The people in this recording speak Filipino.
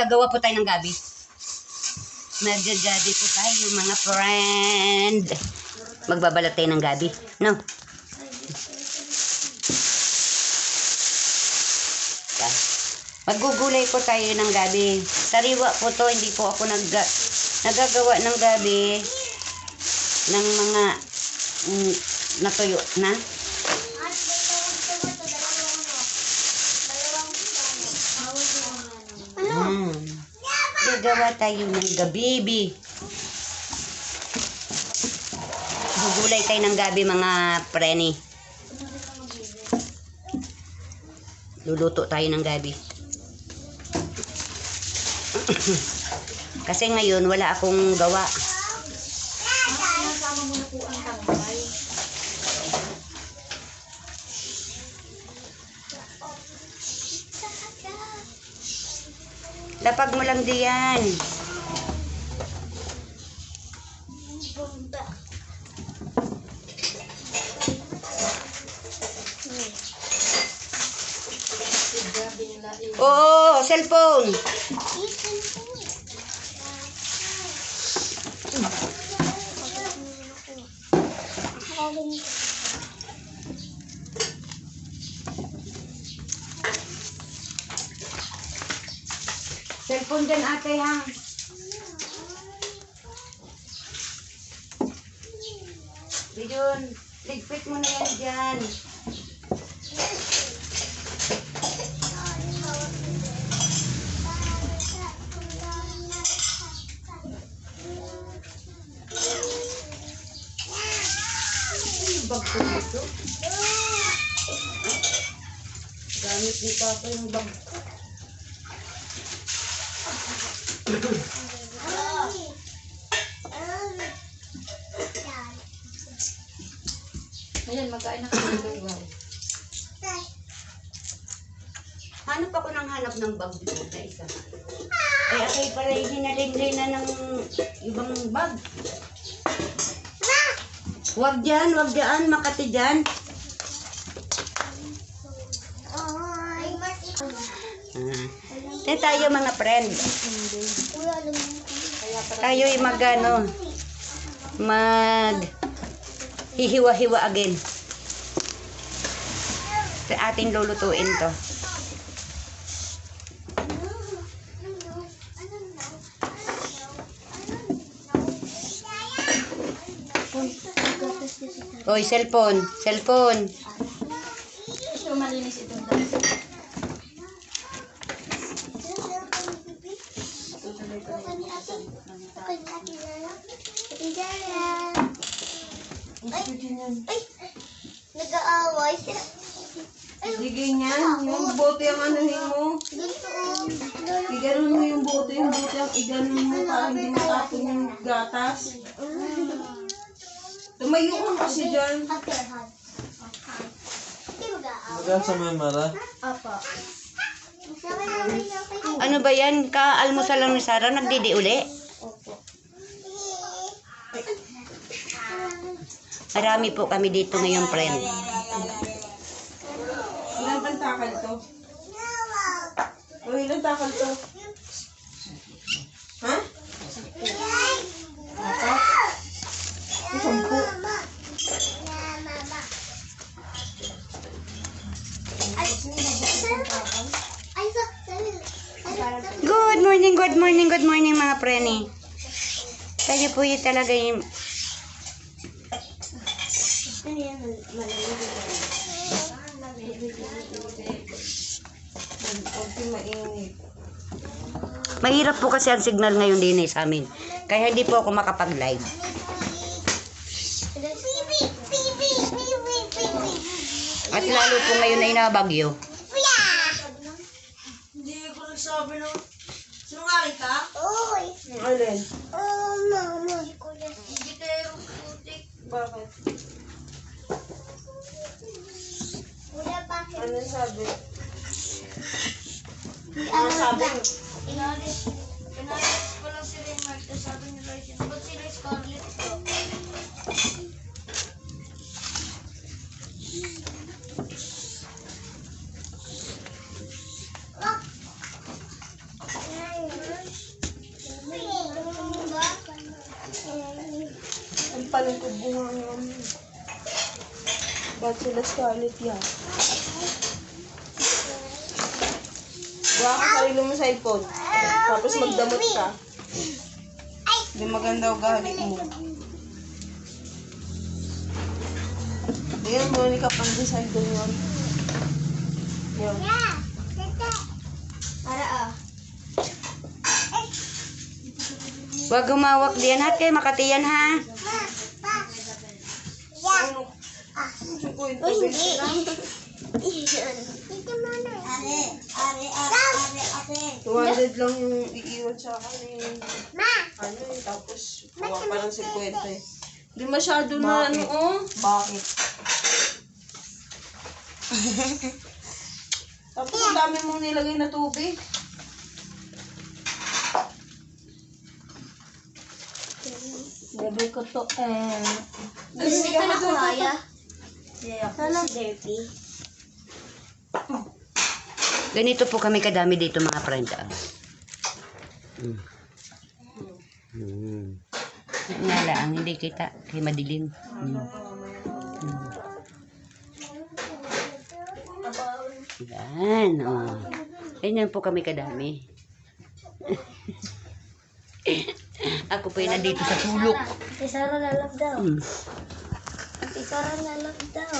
Gagawa po tayo ng gabi. Magagabi po tayo mga friend. Magbabalat tayo ng gabi. No? Maggugulay po tayo ng gabi. Sariwa po to, hindi po ako nagagawa ng gabi ng mga natuyo na. Gagawa tayo ng gabibi. Gugulay tayo ng gabi mga preni. Luluto tayo ng gabi. Kasi ngayon wala akong gawa. Nasama mo na po ang tambay. Lapag mo lang diyan. Oo, cellphone. Cellphone dyan ate ha. Bidyon, ligpit mo na yan dyan. Bag ko dito. Gamit ni Papa yung bag ko. Ayan, magkain na kami ng gawa. Hanap ako ng hanap ng bag dito na isa. Ay, akay pala hinalingay na ng ibang bag. Wag dyan, Makati dyan. Tayo mga friend. Tayo'y hihiwa-hiwa again. Sa ating lulutuin to. Hoy, cellphone. Ito malinis itong dami. Nag-aaway siya. Sige niyan, yung bote ang anuhin mo. Iganon mo yung bote ang iganon mo para hindi matapon yung gatas. Tumayo ka kasi dyan. Mag-aaway. Sa may mara. Apo. Ano ba yan? Ka-almusal lang ni Sarah? Nagdidi uli? Opo. Marami po kami dito ngayon, friend. Ilan bang takal to? O ilan takal to? Ha? Apat? O 10? Good morning mga preni. Tayo po yung talaga yung... Mahirap po kasi ang signal ngayon din sa amin. Kaya hindi po ako makapag-live. At lalo po ngayon ay nabagyo. Hindi ko nagsabi ng... Sinungaling ka? Uy. Alin? Oh, mama. Gitero putik. Bakit? Ano sabi? Ano sabi? Inalis ko lang si Raymart. Sabi ni Royce, ba't sila Scarlett ko? galing ko bunga ngayon. Ba't sila Scarlett yan? Gawa ka sarili mo sa ipon. Tapos magdamot ka. Hindi maganda ugali mo. Ayan, Monica, pandesal doon yun. Yun. Para Huwag gumawak diyan ha, kay makatiyan ha. Ano? Uy, hindi. 200 lang yung iiwan sa akin eh. Ano eh, tapos kuha pa ng 50 eh. Hindi masyado na ano oh. Bakit? Tapos ang dami mong nilagay na tubig. Sabi ko to Hindi ka na kaya. Sana therapy. Ganito po kami kadami dito mga friend. Nga lang, hindi kita. Kay madilim. Yan, oh. Ganyan po kami kadami. Ako po yung nandito sa sulok. Isara na lang daw. Isara na lang daw.